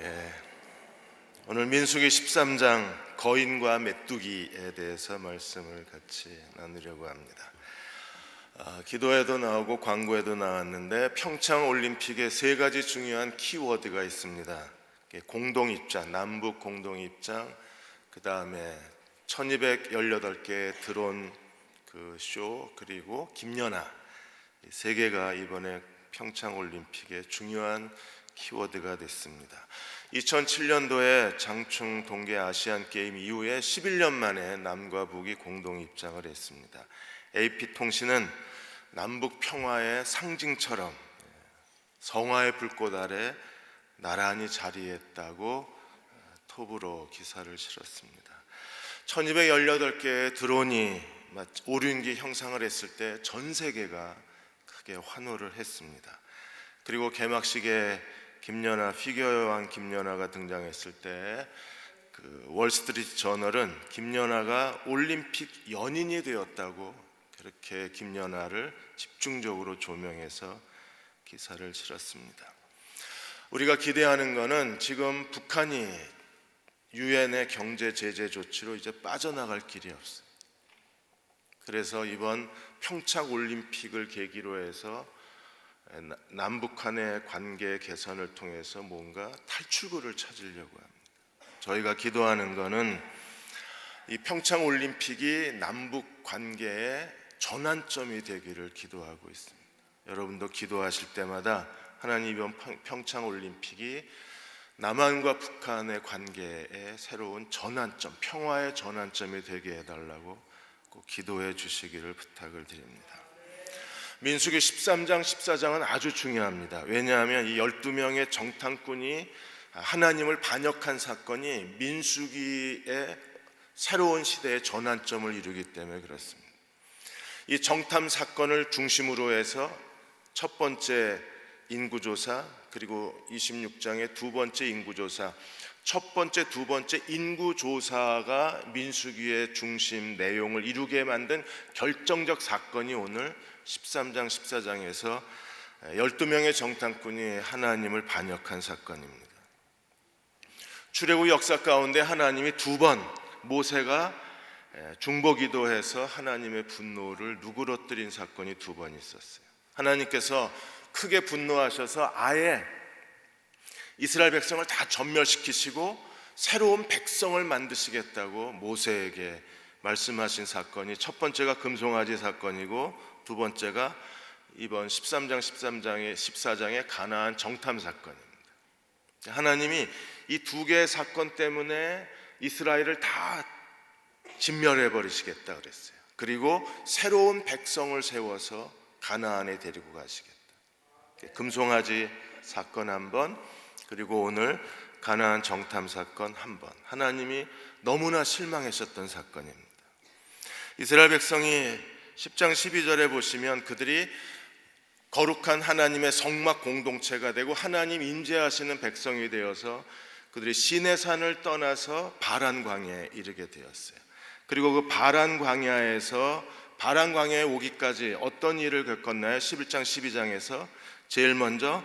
예, 오늘 민수기 13장 거인과 메뚜기에 대해서 말씀을 같이 나누려고 합니다. 기도에도 나오고 광고에도 나왔는데 평창 올림픽에 세 가지 중요한 키워드가 있습니다. 공동입장, 남북 공동입장, 그 다음에 1218개의 드론 쇼, 그리고 김연아, 이 세 개가 이번에 평창 올림픽의 중요한 키워드가 됐습니다. 2007년도에 장충 동계 아시안 게임 이후에 11년 만에 남과 북이 공동 입장을 했습니다. AP통신은 남북 평화의 상징처럼 성화의 불꽃 아래 나란히 자리했다고 톱으로 기사를 실었습니다. 1218개의 드론이 오륜기 형상을 했을 때 전 세계가 크게 환호를 했습니다. 그리고 개막식에 김연아, 피겨 여왕 김연아가 등장했을 때 월스트리트 저널은 김연아가 올림픽 연인이 되었다고 그렇게 김연아를 집중적으로 조명해서 기사를 실었습니다. 우리가 기대하는 것은 지금 북한이 유엔의 경제 제재 조치로 이제 빠져나갈 길이 없어요. 그래서 이번 평창 올림픽을 계기로 해서 남북한의 관계 개선을 통해서 뭔가 탈출구를 찾으려고 합니다. 저희가 기도하는 것은 이 평창 올림픽이 남북 관계의 전환점이 되기를 기도하고 있습니다. 여러분도 기도하실 때마다 하나님 이번 평창 올림픽이 남한과 북한의 관계의 새로운 전환점, 평화의 전환점이 되게 해달라고 꼭 기도해 주시기를 부탁을 드립니다. 민수기 13장, 14장은 아주 중요합니다. 왜냐하면 이 12명의 정탐꾼이 하나님을 반역한 사건이 민수기의 새로운 시대의 전환점을 이루기 때문에 그렇습니다. 이 정탐 사건을 중심으로 해서 첫 번째 인구조사, 그리고 26장의 두 번째 인구조사, 첫 번째, 두 번째 인구조사가 민수기의 중심 내용을 이루게 만든 결정적 사건이 오늘 13장, 14장에서 12명의 정탐꾼이 하나님을 반역한 사건입니다. 출애굽 역사 가운데 하나님이 두 번 모세가 중보기도해서 하나님의 분노를 누그러뜨린 사건이 두 번 있었어요. 하나님께서 크게 분노하셔서 아예 이스라엘 백성을 다 전멸시키시고 새로운 백성을 만드시겠다고 모세에게 말씀하신 사건이 첫 번째가 금송아지 사건이고 두 번째가 이번 13장, 14장의 가나안 정탐 사건입니다. 하나님이 이 두 개의 사건 때문에 이스라엘을 다 진멸해 버리시겠다 그랬어요. 그리고 새로운 백성을 세워서 가나안에 데리고 가시겠다. 금송아지 사건 한 번, 그리고 오늘 가나안 정탐 사건 한 번. 하나님이 너무나 실망하셨던 사건입니다. 이스라엘 백성이 10장 12절에 보시면 그들이 거룩한 하나님의 성막 공동체가 되고 하나님 임재하시는 백성이 되어서 그들이 시내산을 떠나서 바란 광야에 이르게 되었어요. 그리고 그 바란 광야에서 바란 광야에 오기까지 어떤 일을 겪었나요? 11장 12장에서 제일 먼저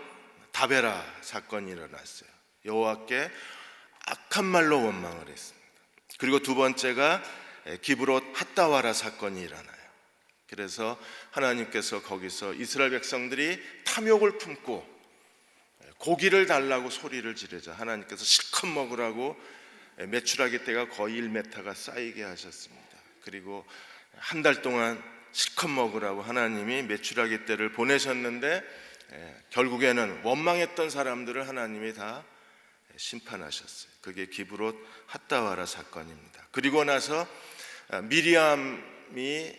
다베라 사건이 일어났어요. 여호와께 악한 말로 원망을 했습니다. 그리고 두 번째가 기브롯 핫다와라 사건이 일어나요. 그래서 하나님께서 거기서 이스라엘 백성들이 탐욕을 품고 고기를 달라고 소리를 지르자 하나님께서 실컷 먹으라고 메추라기 떼가 거의 1m가 쌓이게 하셨습니다. 그리고 한 달 동안 실컷 먹으라고 하나님이 메추라기 떼를 보내셨는데 결국에는 원망했던 사람들을 하나님이 다 심판하셨어요. 그게 기브롯 핫다와라 사건입니다. 그리고 나서 미리암이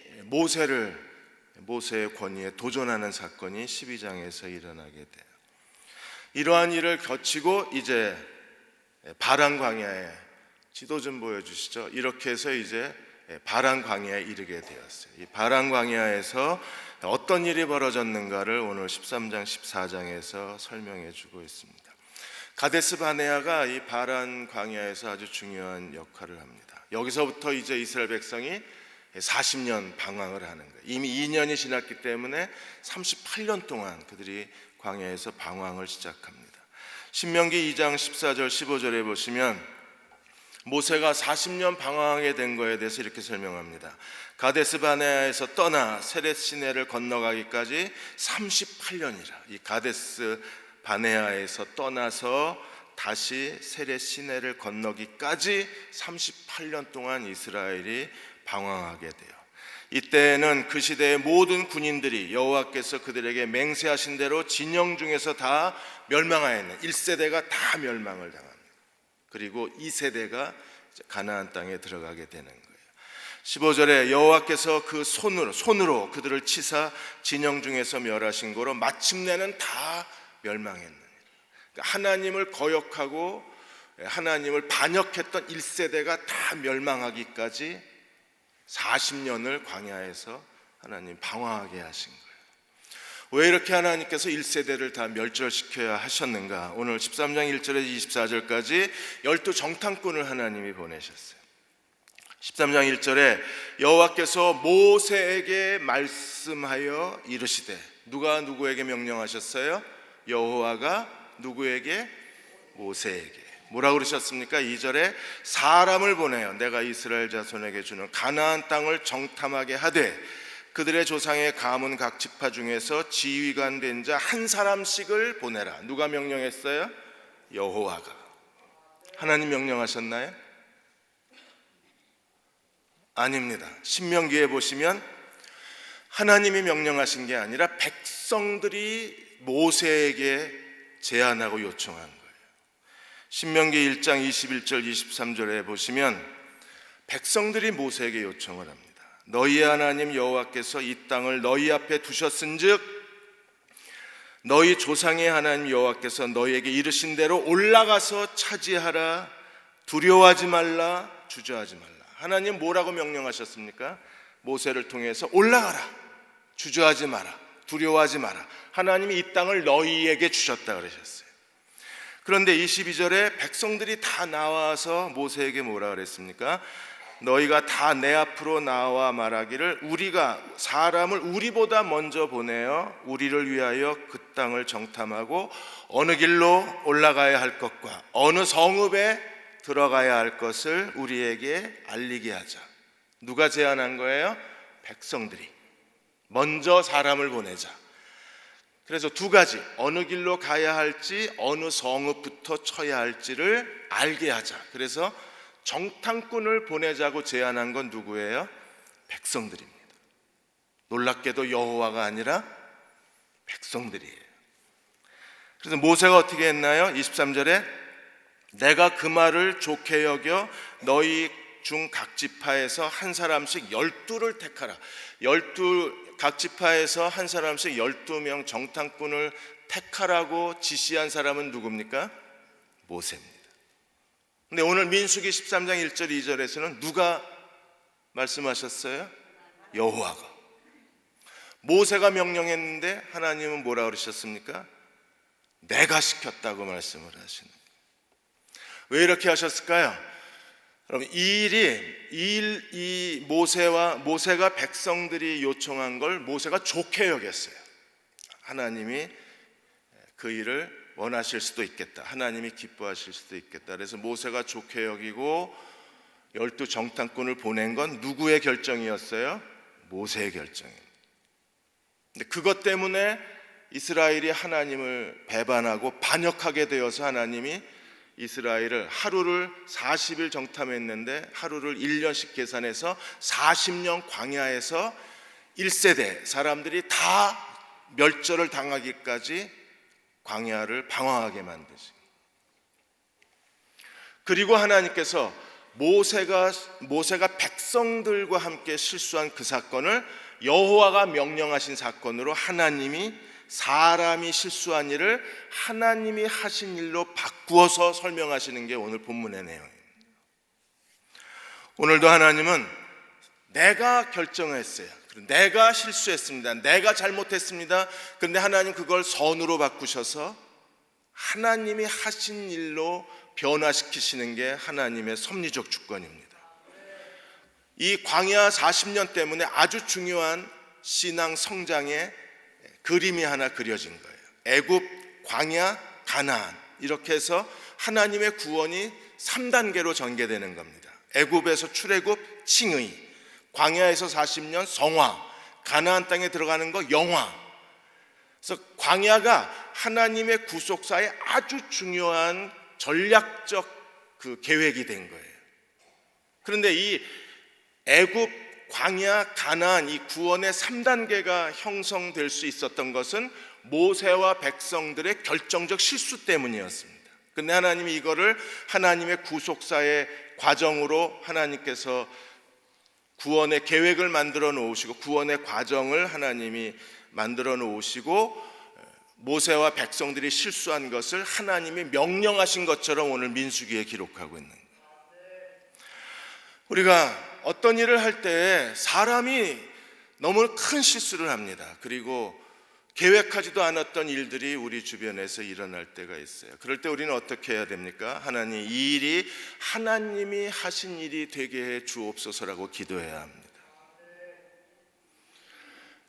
모세의 권위에 도전하는 사건이 12장에서 일어나게 돼요. 이러한 일을 거치고 이제 바란 광야에 지도 좀 보여주시죠. 이렇게 해서 이제 바란 광야에 이르게 되었어요. 이 바란 광야에서 어떤 일이 벌어졌는가를 오늘 13장, 14장에서 설명해 주고 있습니다. 가데스 바네아가 이 바란 광야에서 아주 중요한 역할을 합니다. 여기서부터 이제 이스라엘 백성이 40년 방황을 하는 거예요. 이미 2년이 지났기 때문에 38년 동안 그들이 광야에서 방황을 시작합니다. 신명기 2장 14절 15절에 보시면 모세가 40년 방황하게 된 거에 대해서 이렇게 설명합니다. 가데스 바네아에서 떠나 세렛 시내를 건너가기까지 38년이라. 이 가데스 바네아에서 떠나서 다시 세렛 시내를 건너기까지 38년 동안 이스라엘이 방황하게 돼요. 이때는 그 시대의 모든 군인들이 여호와께서 그들에게 맹세하신 대로 진영 중에서 다 멸망하였네. 1세대가 다 멸망을 당합니다. 그리고 2세대가 가나안 땅에 들어가게 되는 거예요. 15절에 여호와께서 그 손으로 그들을 치사 진영 중에서 멸하신 거로 마침내는 다 멸망했느니라. 그러니까 하나님을 거역하고 하나님을 반역했던 1세대가 다 멸망하기까지 40년을 광야에서 하나님 방황하게 하신 거예요. 왜 이렇게 하나님께서 1세대를 다 멸절시켜야 하셨는가? 오늘 13장 1절에서 24절까지 12 정탐꾼을 하나님이 보내셨어요. 13장 1절에 여호와께서 모세에게 말씀하여 이르시되, 누가 누구에게 명령하셨어요? 여호와가 누구에게? 모세에게. 뭐라고 그러셨습니까? 2절에 사람을 보내어 내가 이스라엘 자손에게 주는 가나안 땅을 정탐하게 하되 그들의 조상의 가문 각 지파 중에서 지휘관 된 자 한 사람씩을 보내라. 누가 명령했어요? 여호와가. 하나님 명령하셨나요? 아닙니다. 신명기에 보시면 하나님이 명령하신 게 아니라 백성들이 모세에게 제안하고 요청한 거예요. 신명기 1장 21절 23절에 보시면 백성들이 모세에게 요청을 합니다. 너희의 하나님 여호와께서 이 땅을 너희 앞에 두셨은즉 너희 조상의 하나님 여호와께서 너희에게 이르신 대로 올라가서 차지하라. 두려워하지 말라, 주저하지 말라. 하나님 뭐라고 명령하셨습니까? 모세를 통해서 올라가라, 주저하지 마라, 두려워하지 마라. 하나님이 이 땅을 너희에게 주셨다 그러셨어요. 그런데 22절에 백성들이 다 나와서 모세에게 뭐라 그랬습니까? 너희가 다 내 앞으로 나와 말하기를 우리가 사람을 우리보다 먼저 보내어 우리를 위하여 그 땅을 정탐하고 어느 길로 올라가야 할 것과 어느 성읍에 들어가야 할 것을 우리에게 알리게 하자. 누가 제안한 거예요? 백성들이 먼저 사람을 보내자. 그래서 두 가지, 어느 길로 가야 할지 어느 성읍부터 쳐야 할지를 알게 하자. 그래서 정탐꾼을 보내자고 제안한 건 누구예요? 백성들입니다. 놀랍게도 여호와가 아니라 백성들이에요. 그래서 모세가 어떻게 했나요? 23절에 내가 그 말을 좋게 여겨 너희 중 각 지파에서 한 사람씩 12를 택하라. 각 지파에서 한 사람씩 12명 정탐꾼을 택하라고 지시한 사람은 누굽니까? 모세입니다. 근데 오늘 민수기 13장 1절 2절에서는 누가 말씀하셨어요? 여호와가. 모세가 명령했는데 하나님은 뭐라 그러셨습니까? 내가 시켰다고 말씀을 하시는 거예요. 왜 이렇게 하셨을까요? 여러분, 이 모세가 백성들이 요청한 걸 모세가 좋게 여겼어요. 하나님이 그 일을 원하실 수도 있겠다. 하나님이 기뻐하실 수도 있겠다. 그래서 모세가 좋게 여기고 12 정탐꾼을 보낸 건 누구의 결정이었어요? 모세의 결정입니다. 근데 그것 때문에 이스라엘이 하나님을 배반하고 반역하게 되어서 하나님이 이스라엘을 하루를 40일 정탐했는데 하루를 1년씩 계산해서 40년 광야에서 1세대 사람들이 다 멸절을 당하기까지 광야를 방황하게 만드신. 그리고 하나님께서 모세가 백성들과 함께 실수한 그 사건을 여호와가 명령하신 사건으로 하나님이 사람이 실수한 일을 하나님이 하신 일로 바꾸어서 설명하시는 게 오늘 본문의 내용입니다. 오늘도 하나님은 내가 결정했어요. 내가 실수했습니다. 내가 잘못했습니다. 그런데 하나님 그걸 선으로 바꾸셔서 하나님이 하신 일로 변화시키시는 게 하나님의 섭리적 주권입니다. 이 광야 40년 때문에 아주 중요한 신앙 성장의 그림이 하나 그려진 거예요. 애굽, 광야, 가나안. 이렇게 해서 하나님의 구원이 3단계로 전개되는 겁니다. 애굽에서 출애굽, 칭의, 광야에서 40년 성화, 가나안 땅에 들어가는 거 영화. 그래서 광야가 하나님의 구속사의 아주 중요한 전략적 그 계획이 된 거예요. 그런데 이 애굽, 광야, 가나안 이 구원의 3단계가 형성될 수 있었던 것은 모세와 백성들의 결정적 실수 때문이었습니다. 근데 하나님이 이거를 하나님의 구속사의 과정으로 하나님께서 구원의 계획을 만들어 놓으시고 구원의 과정을 하나님이 만들어 놓으시고 모세와 백성들이 실수한 것을 하나님이 명령하신 것처럼 오늘 민수기에 기록하고 있는 거예요. 우리가 어떤 일을 할 때 사람이 너무 큰 실수를 합니다. 그리고 계획하지도 않았던 일들이 우리 주변에서 일어날 때가 있어요. 그럴 때 우리는 어떻게 해야 됩니까? 하나님, 이 일이 하나님이 하신 일이 되게 해 주옵소서라고 기도해야 합니다.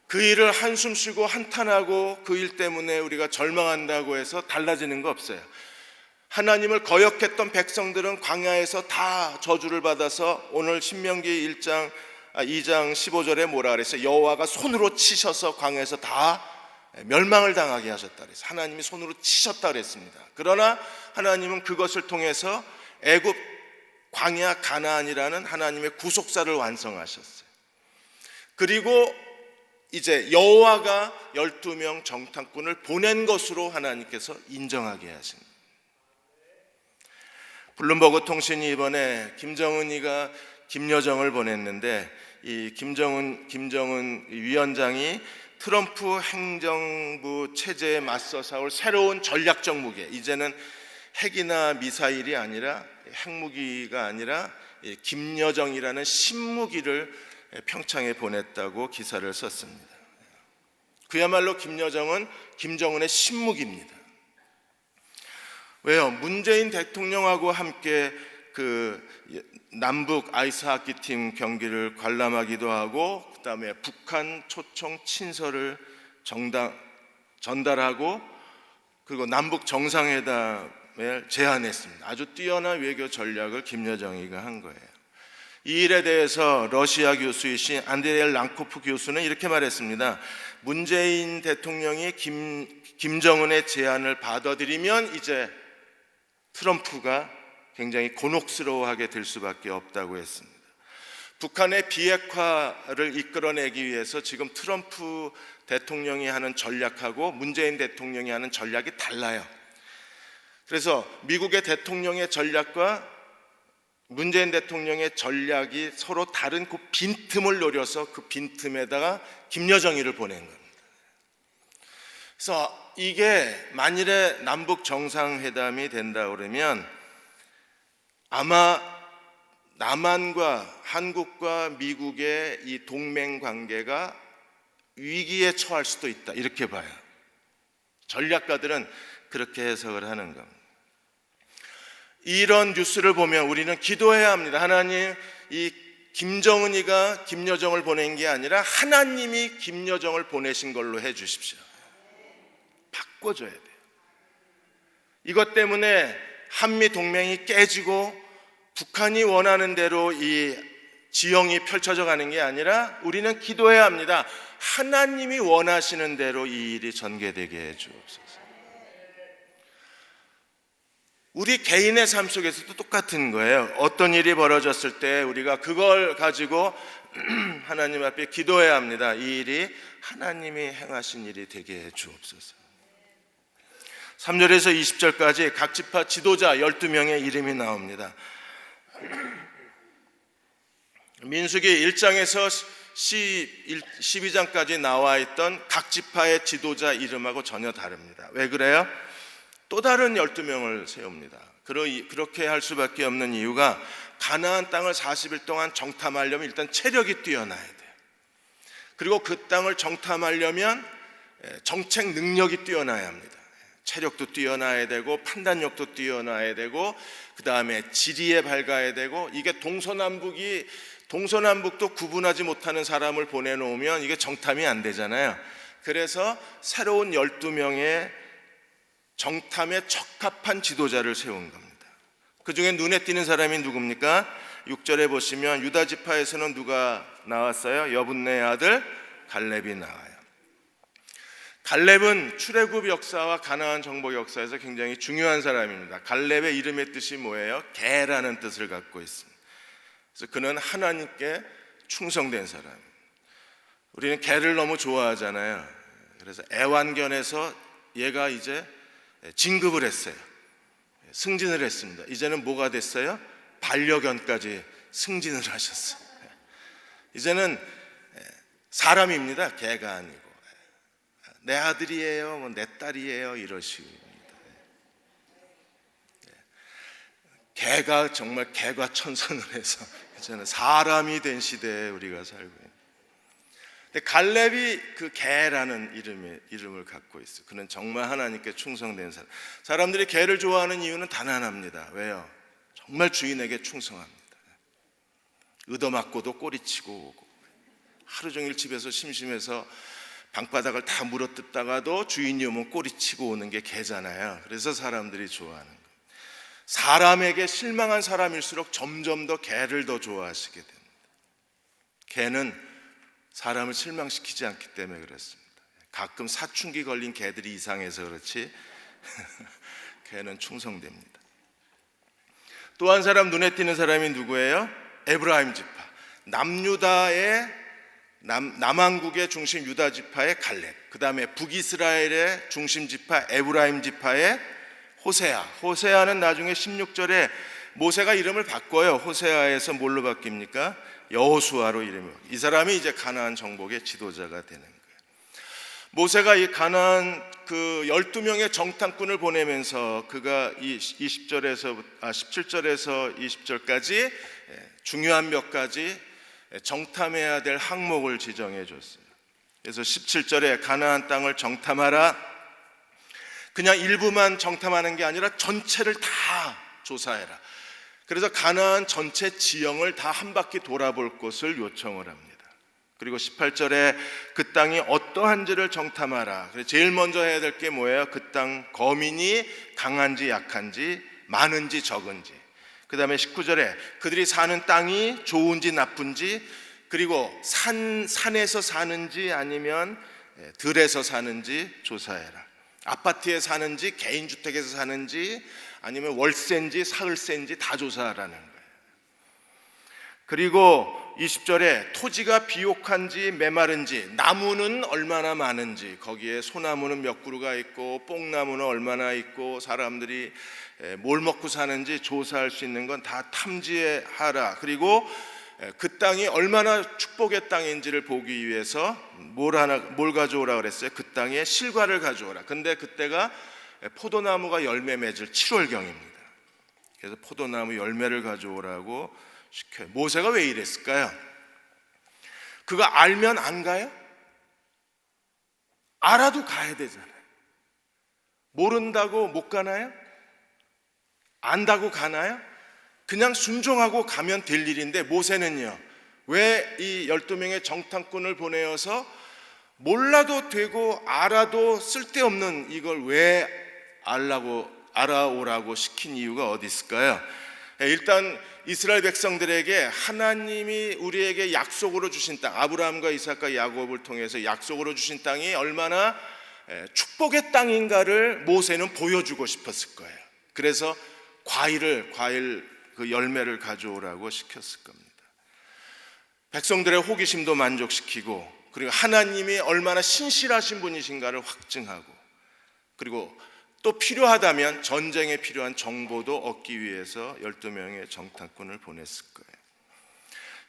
그 일을 한숨 쉬고 한탄하고 그 일 때문에 우리가 절망한다고 해서 달라지는 거 없어요. 하나님을 거역했던 백성들은 광야에서 다 저주를 받아서 오늘 신명기 2장 15절에 뭐라 그랬어요? 여호와가 손으로 치셔서 광야에서 다 멸망을 당하게 하셨다 그랬어요. 하나님이 손으로 치셨다 그랬습니다. 그러나 하나님은 그것을 통해서 애굽, 광야, 가나안이라는 하나님의 구속사를 완성하셨어요. 그리고 이제 여호와가 12명 정탐꾼을 보낸 것으로 하나님께서 인정하게 하신 거예요. 블룸버그 통신이 이번에 김정은이가 김여정을 보냈는데 이 김정은 위원장이 트럼프 행정부 체제에 맞서 싸울 새로운 전략적 무기, 이제는 핵이나 미사일이 아니라 핵무기가 아니라 김여정이라는 신무기를 평창에 보냈다고 기사를 썼습니다. 그야말로 김여정은 김정은의 신무기입니다. 왜요? 문재인 대통령하고 함께 그 남북 아이스하키 팀 경기를 관람하기도 하고 그다음에 북한 초청 친서를 전달하고 그리고 남북 정상회담을 제안했습니다. 아주 뛰어난 외교 전략을 김여정이가 한 거예요. 이 일에 대해서 러시아 교수이신 안드레이 랑코프 교수는 이렇게 말했습니다. 문재인 대통령이 김정은의 제안을 받아들이면 이제 트럼프가 굉장히 곤혹스러워하게 될 수밖에 없다고 했습니다. 북한의 비핵화를 이끌어내기 위해서 지금 트럼프 대통령이 하는 전략하고 문재인 대통령이 하는 전략이 달라요. 그래서 미국의 대통령의 전략과 문재인 대통령의 전략이 서로 다른 그 빈틈을 노려서 그 빈틈에다가 김여정이를 보낸 겁니다. 그래서 이게 만일에 남북 정상회담이 된다 그러면 아마 남한과 한국과 미국의 이 동맹 관계가 위기에 처할 수도 있다 이렇게 봐요. 전략가들은 그렇게 해석을 하는 겁니다. 이런 뉴스를 보면 우리는 기도해야 합니다. 하나님, 이 김정은이가 김여정을 보낸 게 아니라 하나님이 김여정을 보내신 걸로 해 주십시오. 바꿔줘야 돼요. 이것 때문에 한미 동맹이 깨지고 북한이 원하는 대로 이 지형이 펼쳐져 가는 게 아니라 우리는 기도해야 합니다. 하나님이 원하시는 대로 이 일이 전개되게 해 주옵소서. 우리 개인의 삶 속에서도 똑같은 거예요. 어떤 일이 벌어졌을 때 우리가 그걸 가지고 하나님 앞에 기도해야 합니다. 이 일이 하나님이 행하신 일이 되게 해 주옵소서. 3절에서 20절까지 각 지파 지도자 12명의 이름이 나옵니다. 민수기 1장에서 12장까지 나와 있던 각 지파의 지도자 이름하고 전혀 다릅니다. 왜 그래요? 또 다른 12명을 세웁니다. 그렇게 할 수밖에 없는 이유가 가나안 땅을 40일 동안 정탐하려면 일단 체력이 뛰어나야 돼요. 그리고 그 땅을 정탐하려면 정책 능력이 뛰어나야 합니다. 체력도 뛰어나야 되고 판단력도 뛰어나야 되고 그 다음에 지리에 밝아야 되고 이게 동서남북도 구분하지 못하는 사람을 보내놓으면 이게 정탐이 안 되잖아요. 그래서 새로운 12명의 정탐에 적합한 지도자를 세운 겁니다. 그 중에 눈에 띄는 사람이 누굽니까? 6절에 보시면 유다 지파에서는 누가 나왔어요? 여분네의 아들 갈렙이 나와요. 갈렙은 출애굽 역사와 가나안 정복 역사에서 굉장히 중요한 사람입니다. 갈렙의 이름의 뜻이 뭐예요? 개라는 뜻을 갖고 있습니다. 그래서 그는 하나님께 충성된 사람. 우리는 개를 너무 좋아하잖아요. 그래서 애완견에서 얘가 이제 진급을 했어요. 승진을 했습니다. 이제는 뭐가 됐어요? 반려견까지 승진을 하셨어요. 이제는 사람입니다. 개가 아니고. 내 아들이에요, 내 딸이에요, 이러시고. 개가 정말 개과천선을 해서 이제는 사람이 된 시대에 우리가 살고 있는. 근데 갈렙이 그 개라는 이름을 갖고 있어요. 그는 정말 하나님께 충성된 사람. 사람들이 개를 좋아하는 이유는 단 하나입니다. 왜요? 정말 주인에게 충성합니다. 얻어맞고도 꼬리치고 오고, 하루 종일 집에서 심심해서 방바닥을 다 물어뜯다가도 주인이 오면 꼬리치고 오는 게 개잖아요. 그래서 사람들이 좋아하는 거예요. 사람에게 실망한 사람일수록 점점 더 개를 더 좋아하시게 됩니다. 개는 사람을 실망시키지 않기 때문에 그렇습니다. 가끔 사춘기 걸린 개들이 이상해서 그렇지 개는 충성됩니다. 또 한 사람, 눈에 띄는 사람이 누구예요? 에브라임 지파. 남유다의 남왕국의 중심 유다 지파의 갈렙, 그 다음에 북이스라엘의 중심 지파 에브라임 지파의 호세아. 호세아는 나중에 16절에 모세가 이름을 바꿔요. 호세아에서 뭘로 바뀝니까? 여호수아로 이름이 바뀌어요. 이 사람이 이제 가나안 정복의 지도자가 되는 거예요. 모세가 이 가나안 그 12명의 정탐꾼을 보내면서 그가 이 17절에서 20절까지 중요한 몇 가지 정탐해야 될 항목을 지정해 줬어요. 그래서 17절에 가나안 땅을 정탐하라. 그냥 일부만 정탐하는 게 아니라 전체를 다 조사해라. 그래서 가나안 전체 지형을 다 한 바퀴 돌아볼 것을 요청을 합니다. 그리고 18절에 그 땅이 어떠한지를 정탐하라. 그래서 제일 먼저 해야 될 게 뭐예요? 그 땅 거민이 강한지 약한지, 많은지 적은지. 그 다음에 19절에 그들이 사는 땅이 좋은지 나쁜지, 그리고 산에서 사는지 아니면 들에서 사는지 조사해라. 아파트에 사는지 개인주택에서 사는지 아니면 월세인지 사흘세인지 다 조사하라는 거예요. 그리고 20절에 토지가 비옥한지 메마른지, 나무는 얼마나 많은지, 거기에 소나무는 몇 그루가 있고 뽕나무는 얼마나 있고 사람들이 뭘 먹고 사는지 조사할 수 있는 건 다 탐지하라. 그리고 그 땅이 얼마나 축복의 땅인지를 보기 위해서 뭘 가져오라 그랬어요? 그 땅에 실과를 가져오라. 근데 그때가 포도나무가 열매 맺을 7월경입니다. 그래서 포도나무 열매를 가져오라고 시켜요. 모세가 왜 이랬을까요? 그거 알면 안 가요? 알아도 가야 되잖아요. 모른다고 못 가나요? 안다고 가나요? 그냥 순종하고 가면 될 일인데 모세는요, 왜 이 12명의 정탐꾼을 보내어서 몰라도 되고 알아도 쓸데없는 이걸 왜 알아오라고 시킨 이유가 어디 있을까요? 일단 이스라엘 백성들에게 하나님이 우리에게 약속으로 주신 땅, 아브라함과 이삭과 야곱을 통해서 약속으로 주신 땅이 얼마나 축복의 땅인가를 모세는 보여주고 싶었을 거예요. 그래서 과일 그 열매를 가져오라고 시켰을 겁니다. 백성들의 호기심도 만족시키고, 그리고 하나님이 얼마나 신실하신 분이신가를 확증하고, 그리고 또 필요하다면 전쟁에 필요한 정보도 얻기 위해서 12명의 정탐꾼을 보냈을 거예요.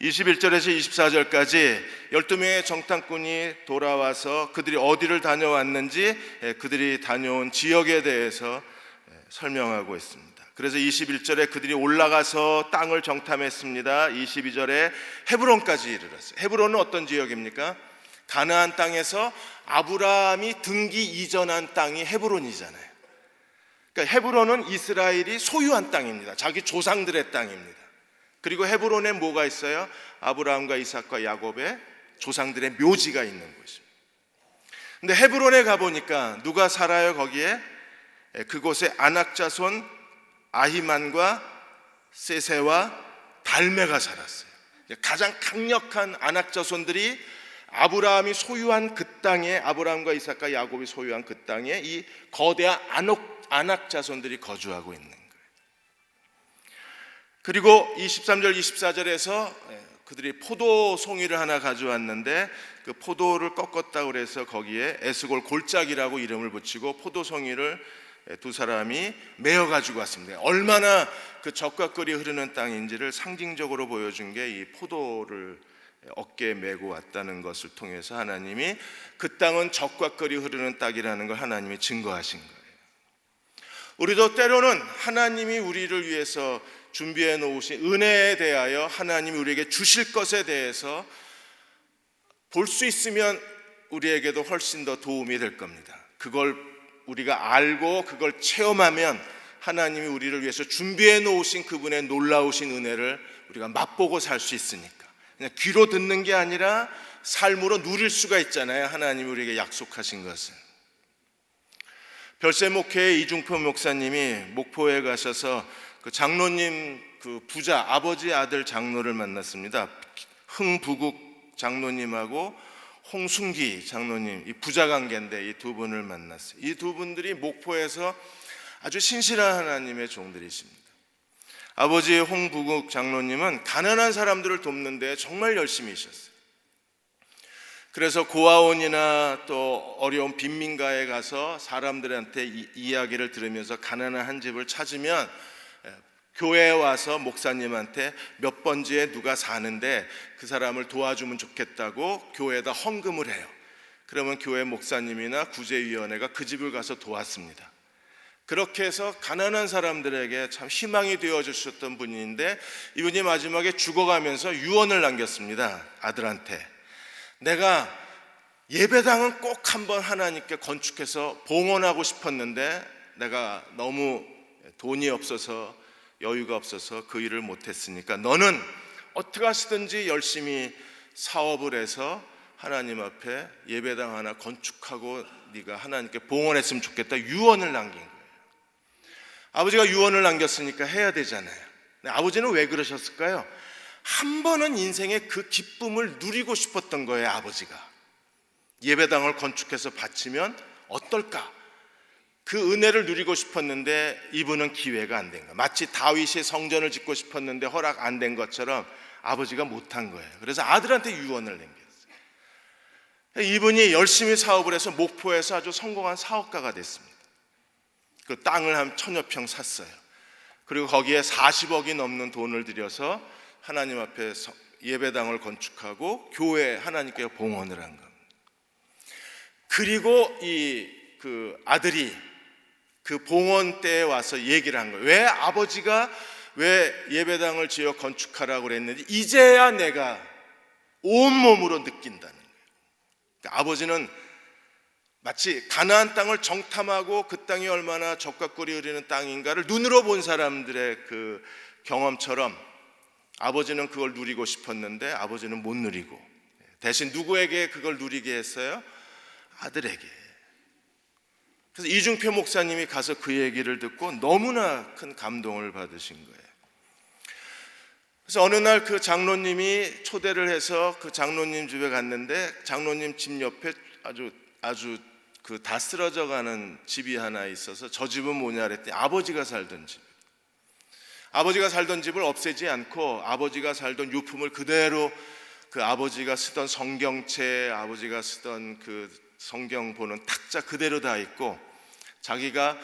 21절에서 24절까지 12명의 정탐꾼이 돌아와서 그들이 어디를 다녀왔는지, 그들이 다녀온 지역에 대해서 설명하고 있습니다. 그래서 21절에 그들이 올라가서 땅을 정탐했습니다. 22절에 헤브론까지 이르렀어요. 헤브론은 어떤 지역입니까? 가나안 땅에서 아브라함이 등기 이전한 땅이 헤브론이잖아요. 그러니까 헤브론은 이스라엘이 소유한 땅입니다. 자기 조상들의 땅입니다. 그리고 헤브론에 뭐가 있어요? 아브라함과 이삭과 야곱의 조상들의 묘지가 있는 곳입니다. 근데 헤브론에 가보니까 누가 살아요? 거기에 그곳에 아낙 자손 아히만과 세세와 달메가 살았어요. 가장 강력한 아낙 자손들이 아브라함이 소유한 그 땅에, 아브라함과 이삭과 야곱이 소유한 그 땅에 이 거대한 아낙 자손들이 거주하고 있는 거예요. 그리고 23절 24절에서 그들이 포도 송이를 하나 가져왔는데 그 포도를 꺾었다고 해서 거기에 에스골 골짜기라고 이름을 붙이고 포도 송이를 두 사람이 메어 가지고 왔습니다. 얼마나 그 젖과 꿀이 흐르는 땅인지를 상징적으로 보여준 게 이 포도를 어깨에 메고 왔다는 것을 통해서 하나님이 그 땅은 젖과 꿀이 흐르는 땅이라는 걸 하나님이 증거하신 거예요. 우리도 때로는 하나님이 우리를 위해서 준비해 놓으신 은혜에 대하여 하나님이 우리에게 주실 것에 대해서 볼 수 있으면 우리에게도 훨씬 더 도움이 될 겁니다. 그걸 우리가 알고 그걸 체험하면 하나님이 우리를 위해서 준비해 놓으신 그분의 놀라우신 은혜를 우리가 맛보고 살 수 있으니까 그냥 귀로 듣는 게 아니라 삶으로 누릴 수가 있잖아요. 하나님이 우리에게 약속하신 것을. 별세목회의 이중표 목사님이 목포에 가셔서 그 장로님 그 부자 아버지 아들 장로를 만났습니다. 흥부국 장로님하고 홍순기 장로님, 이 부자 관계인데 이 두 분을 만났어요. 이 두 분들이 목포에서 아주 신실한 하나님의 종들이십니다. 아버지 홍부국 장로님은 가난한 사람들을 돕는 데 정말 열심히 하셨어요. 그래서 고아원이나 또 어려운 빈민가에 가서 사람들한테 이야기를 들으면서 가난한 한 집을 찾으면 교회에 와서 목사님한테 몇 번지에 누가 사는데 그 사람을 도와주면 좋겠다고 교회에다 헌금을 해요. 그러면 교회 목사님이나 구제위원회가 그 집을 가서 도왔습니다. 그렇게 해서 가난한 사람들에게 참 희망이 되어주셨던 분인데 이분이 마지막에 죽어가면서 유언을 남겼습니다. 아들한테 내가 예배당은 꼭 한번 하나님께 건축해서 봉헌하고 싶었는데 내가 너무 돈이 없어서 여유가 없어서 그 일을 못했으니까 너는 어떻게 하시든지 열심히 사업을 해서 하나님 앞에 예배당 하나 건축하고 네가 하나님께 봉헌했으면 좋겠다 유언을 남긴 거예요. 아버지가 유언을 남겼으니까 해야 되잖아요. 아버지는 왜 그러셨을까요? 한 번은 인생의 그 기쁨을 누리고 싶었던 거예요. 아버지가 예배당을 건축해서 바치면 어떨까? 그 은혜를 누리고 싶었는데 이분은 기회가 안 된 거예요. 마치 다윗이 성전을 짓고 싶었는데 허락 안 된 것처럼 아버지가 못한 거예요. 그래서 아들한테 유언을 남겼어요. 이분이 열심히 사업을 해서 목포에서 아주 성공한 사업가가 됐습니다. 그 땅을 한 1000여 평 샀어요. 그리고 거기에 40억이 넘는 돈을 들여서 하나님 앞에 예배당을 건축하고 교회 하나님께 봉헌을 한 겁니다. 그리고 그 아들이 그 봉헌 때에 와서 얘기를 한 거예요. 왜 아버지가 왜 예배당을 지어 건축하라고 그랬는지 이제야 내가 온몸으로 느낀다는 거예요. 그러니까 아버지는 마치 가나안 땅을 정탐하고 그 땅이 얼마나 젖과 꿀이 흐르는 땅인가를 눈으로 본 사람들의 그 경험처럼 아버지는 그걸 누리고 싶었는데 아버지는 못 누리고 대신 누구에게 그걸 누리게 했어요? 아들에게. 그래서 이중표 목사님이 가서 그 얘기를 듣고 너무나 큰 감동을 받으신 거예요. 그래서 어느 날 그 장로님이 초대를 해서 그 장로님 집에 갔는데 장로님 집 옆에 아주 그 다 쓰러져 가는 집이 하나 있어서 저 집은 뭐냐 그랬더니 아버지가 살던 집. 아버지가 살던 집을 없애지 않고 아버지가 살던 유품을 그대로 그 아버지가 쓰던 성경책, 아버지가 쓰던 그 성경 보는 탁자 그대로 다 있고 자기가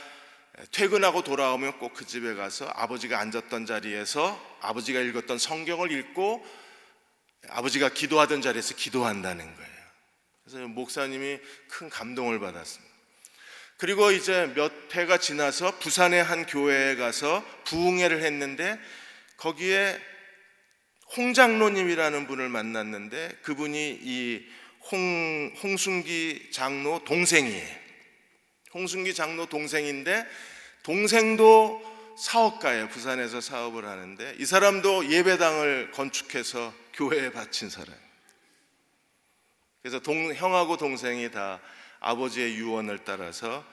퇴근하고 돌아오면 꼭 그 집에 가서 아버지가 앉았던 자리에서 아버지가 읽었던 성경을 읽고 아버지가 기도하던 자리에서 기도한다는 거예요. 그래서 목사님이 큰 감동을 받았습니다. 그리고 이제 몇 해가 지나서 부산의 한 교회에 가서 부흥회를 했는데 거기에 홍 장로님이라는 분을 만났는데 그분이 이 홍순기 장로 동생이에요. 홍순기 장로 동생인데 동생도 사업가예요. 부산에서 사업을 하는데 이 사람도 예배당을 건축해서 교회에 바친 사람이에요. 그래서 형하고 동생이 다 아버지의 유언을 따라서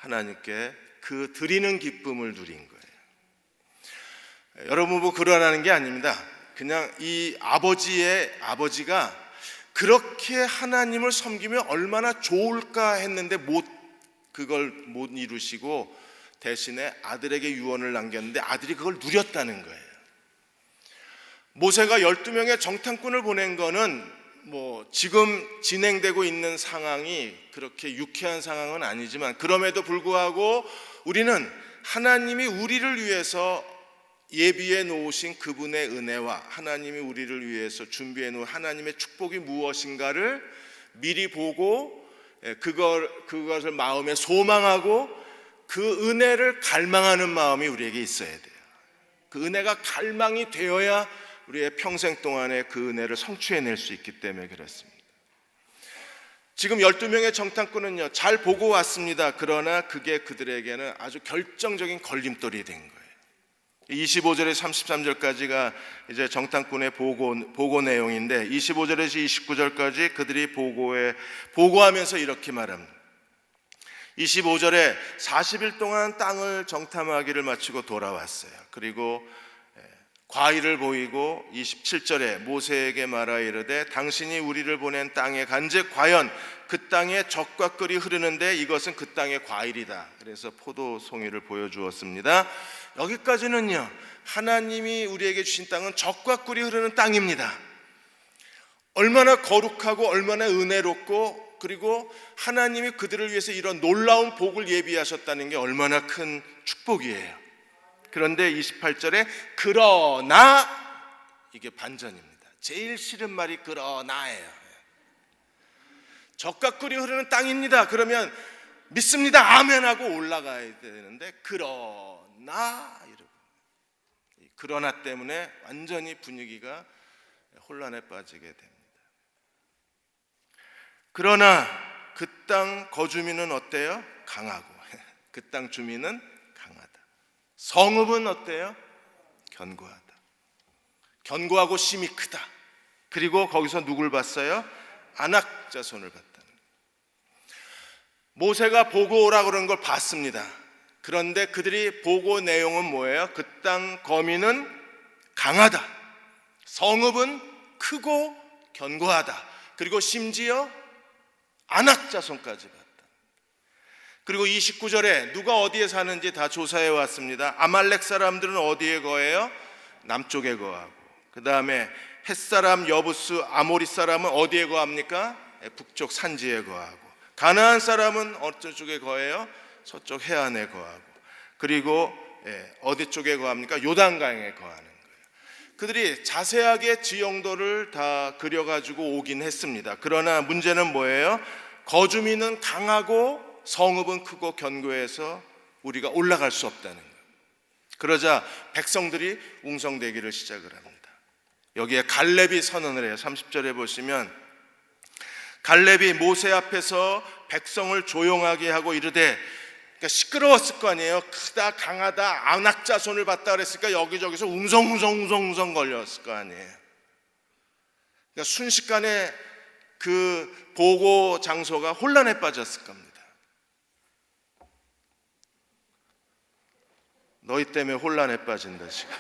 하나님께 그 드리는 기쁨을 누린 거예요. 여러분 보고 그러라는 게 아닙니다. 그냥 이 아버지가 그렇게 하나님을 섬기면 얼마나 좋을까 했는데 그걸 못 이루시고 대신에 아들에게 유언을 남겼는데 아들이 그걸 누렸다는 거예요. 모세가 12명의 정탐꾼을 보낸 거는 지금 진행되고 있는 상황이 그렇게 유쾌한 상황은 아니지만, 그럼에도 불구하고 우리는 하나님이 우리를 위해서 예비해 놓으신 그분의 은혜와 하나님이 우리를 위해서 준비해 놓은 하나님의 축복이 무엇인가를 미리 보고 그것을 마음에 소망하고 그 은혜를 갈망하는 마음이 우리에게 있어야 돼요. 그 은혜가 갈망이 되어야 우리의 평생 동안에 그 은혜를 성취해낼 수 있기 때문에 그렇습니다. 지금 12명의 정탐꾼은요, 잘 보고 왔습니다. 그러나 그게 그들에게는 아주 결정적인 걸림돌이 된 거예요. 25절에서 33절까지가 이제 정탐꾼의 보고 내용인데, 25절에서 29절까지 그들이 보고하면서 이렇게 말합니다. 25절에 40일 동안 땅을 정탐하기를 마치고 돌아왔어요. 그리고 과의를 보이고 27절에 모세에게 말하 이르되 당신이 우리를 보낸 땅에 간즉 과연 그 땅에 젖과 꿀이 흐르는데 이것은 그 땅의 과일이다. 그래서 포도 송이를 보여주었습니다. 여기까지는요, 하나님이 우리에게 주신 땅은 젖과 꿀이 흐르는 땅입니다. 얼마나 거룩하고 얼마나 은혜롭고, 그리고 하나님이 그들을 위해서 이런 놀라운 복을 예비하셨다는 게 얼마나 큰 축복이에요. 그런데 28절에 그러나, 이게 반전입니다. 제일 싫은 말이 그러나예요. 젖과 꿀이 흐르는 땅입니다. 그러면 믿습니다, 아멘하고 올라가야 되는데 그러나, 그러나 때문에 완전히 분위기가 혼란에 빠지게 됩니다. 그러나 그 땅 거주민은 어때요? 강하고 그 땅 주민은 강하다. 성읍은 어때요? 견고하다. 견고하고 심이 크다. 그리고 거기서 누굴 봤어요? 아낙 자손을 봤다는 거예요. 모세가 보고 오라 그런 걸 봤습니다. 그런데 그들이 보고 내용은 뭐예요? 그 땅 거민은 강하다. 성읍은 크고 견고하다. 그리고 심지어 아낙 자손까지 봤다. 그리고 29절에 누가 어디에 사는지 다 조사해 왔습니다. 아말렉 사람들은 어디에 거해요? 남쪽에 거하고, 그 다음에 헷사람, 여부스, 아모리 사람은 어디에 거합니까? 북쪽 산지에 거하고, 가나안 사람은 어느 쪽에 거해요? 서쪽 해안에 거하고, 그리고 어디 쪽에 거합니까? 요단강에 거하는 거예요. 그들이 자세하게 지형도를 다 그려가지고 오긴 했습니다. 그러나 문제는 뭐예요? 거주민은 강하고 성읍은 크고 견고해서 우리가 올라갈 수 없다는 거예요. 그러자 백성들이 웅성대기를 시작을 합니다. 여기에 갈렙이 선언을 해요. 30절에 보시면 갈렙이 모세 앞에서 백성을 조용하게 하고 이르되, 그러니까 시끄러웠을 거 아니에요. 크다, 강하다, 아낙 자손을 봤다 그랬으니까 여기저기서 웅성웅성 걸렸을 거 아니에요. 그러니까 순식간에 그 보고 장소가 혼란에 빠졌을 겁니다. 너희 때문에 혼란에 빠진다 지금.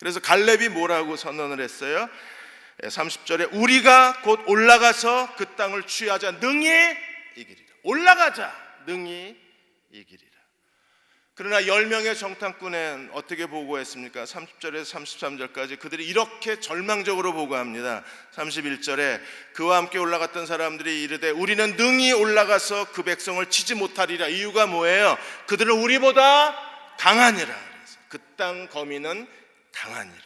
그래서 갈렙이 뭐라고 선언을 했어요? 30절에 우리가 곧 올라가서 그 땅을 취하자 능히 이기리라. 올라가자 능히 이기리라. 그러나 10명의 정탐꾼은 어떻게 보고했습니까? 30절에서 33절까지 그들이 이렇게 절망적으로 보고합니다. 31절에 그와 함께 올라갔던 사람들이 이르되 우리는 능히 올라가서 그 백성을 치지 못하리라. 이유가 뭐예요? 그들은 우리보다 강하니라. 그 땅 거민은 강하니라.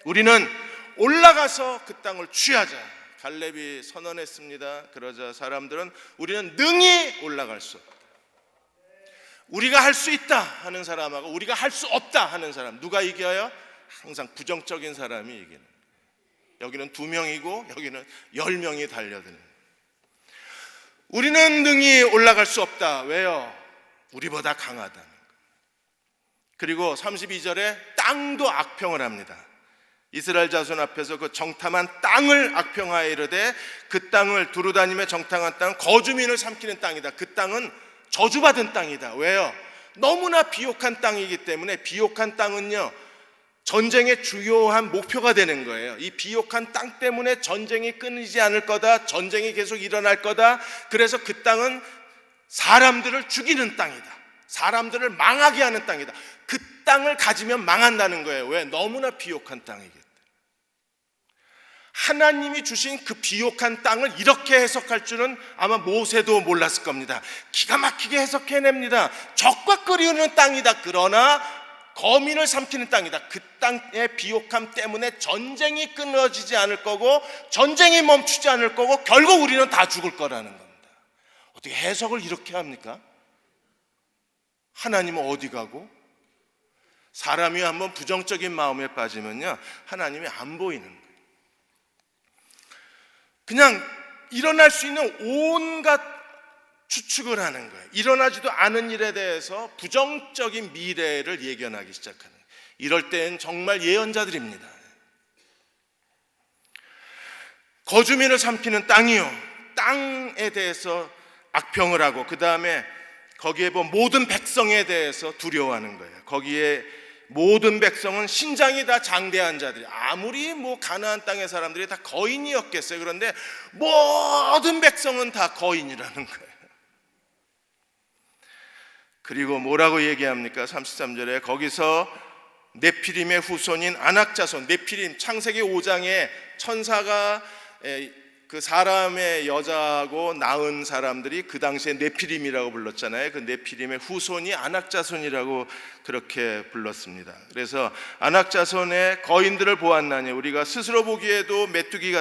우리는 올라가서 그 땅을 취하자. 갈렙이 선언했습니다. 그러자 사람들은 우리는 능히 올라갈 수 없다. 우리가 할 수 있다 하는 사람하고 우리가 할 수 없다 하는 사람, 누가 이겨요? 항상 부정적인 사람이 이기는 거예요. 여기는 2명이고 여기는 10명이 달려드는 거예요. 우리는 능히 올라갈 수 없다. 왜요? 우리보다 강하다는 거예요. 그리고 32절에 땅도 악평을 합니다. 이스라엘 자손 앞에서 그 정탐한 땅을 악평하여 이르되 그 땅을 두루다니며 정탐한 땅은 거주민을 삼키는 땅이다. 그 땅은 저주받은 땅이다. 왜요? 너무나 비옥한 땅이기 때문에. 비옥한 땅은요, 전쟁의 주요한 목표가 되는 거예요. 이 비옥한 땅 때문에 전쟁이 끊이지 않을 거다. 전쟁이 계속 일어날 거다. 그래서 그 땅은 사람들을 죽이는 땅이다. 사람들을 망하게 하는 땅이다. 그 땅을 가지면 망한다는 거예요. 왜? 너무나 비옥한 땅이기 때문에. 하나님이 주신 그 비옥한 땅을 이렇게 해석할 줄은 아마 모세도 몰랐을 겁니다. 기가 막히게 해석해냅니다. 적과 끓이는 땅이다. 그러나 거민을 삼키는 땅이다. 그 땅의 비옥함 때문에 전쟁이 끊어지지 않을 거고 전쟁이 멈추지 않을 거고 결국 우리는 다 죽을 거라는 겁니다. 어떻게 해석을 이렇게 합니까? 하나님은 어디 가고? 사람이 한번 부정적인 마음에 빠지면요, 하나님이 안 보이는 거예요. 그냥 일어날 수 있는 온갖 추측을 하는 거예요. 일어나지도 않은 일에 대해서 부정적인 미래를 예견하기 시작하는 거예요. 이럴 땐 정말 예언자들입니다. 거주민을 삼키는 땅이요, 땅에 대해서 악평을 하고 그 다음에 거기에 본 모든 백성에 대해서 두려워하는 거예요. 거기에 모든 백성은 신장이 다 장대한 자들이, 아무리 가나안 땅의 사람들이 다 거인이었겠어요. 그런데 모든 백성은 다 거인이라는 거예요. 그리고 뭐라고 얘기합니까? 33절에 거기서 네피림의 후손인 아낙 자손, 네피림, 창세기 5장에 천사가 그 사람의 여자하고 낳은 사람들이 그 당시에 네피림이라고 불렀잖아요. 그 네피림의 후손이 아낙 자손이라고 그렇게 불렀습니다. 그래서 아낙 자손의 거인들을 보았나니 우리가 스스로 보기에도 메뚜기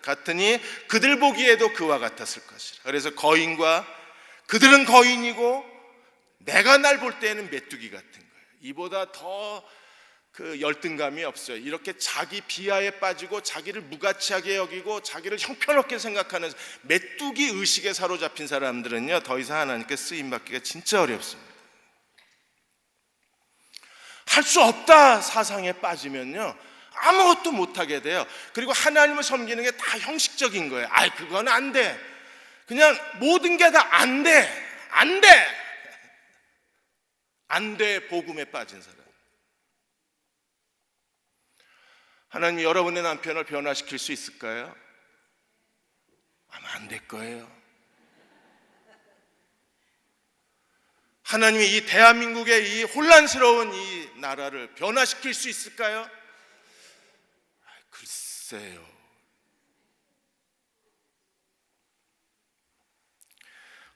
같으니 그들 보기에도 그와 같았을 것이라. 그래서 거인과, 그들은 거인이고 내가 날 볼 때는 메뚜기 같은 거예요. 이보다 더 그 열등감이 없어요. 이렇게 자기 비하에 빠지고 자기를 무가치하게 여기고 자기를 형편없게 생각하는 메뚜기 의식에 사로잡힌 사람들은요, 더 이상 하나님께 쓰임받기가 진짜 어렵습니다. 할 수 없다 사상에 빠지면요, 아무것도 못하게 돼요. 그리고 하나님을 섬기는 게 다 형식적인 거예요. 그건 안 돼. 그냥 모든 게 다 안 돼. 안 돼. 안 돼 복음에 빠진 사람. 하나님 여러분의 남편을 변화시킬 수 있을까요? 아마 안 될 거예요. 하나님이 이 대한민국의 이 혼란스러운 이 나라를 변화시킬 수 있을까요? 글쎄요.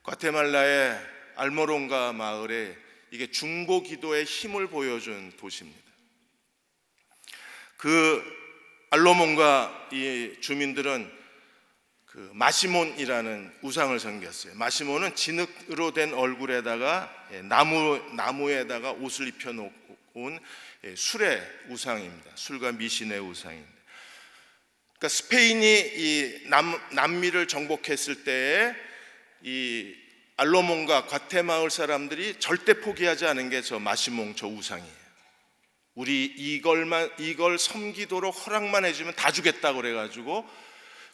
과테말라의 알모롱가 마을에 이게 중보 기도의 힘을 보여준 도시입니다. 그 알로몬가 이 주민들은 그 마시몬이라는 우상을 섬겼어요. 마시몬은 진흙으로 된 얼굴에다가 나무에다가 옷을 입혀 놓은 술의 우상입니다. 술과 미신의 우상입니다. 그러니까 스페인이 이 남미를 정복했을 때에 이 알로몬과 과테마을 사람들이 절대 포기하지 않은 게 저 마시몬 저 우상이에요. 우리 이걸 섬기도록 허락만 해주면 다 주겠다고 그래가지고,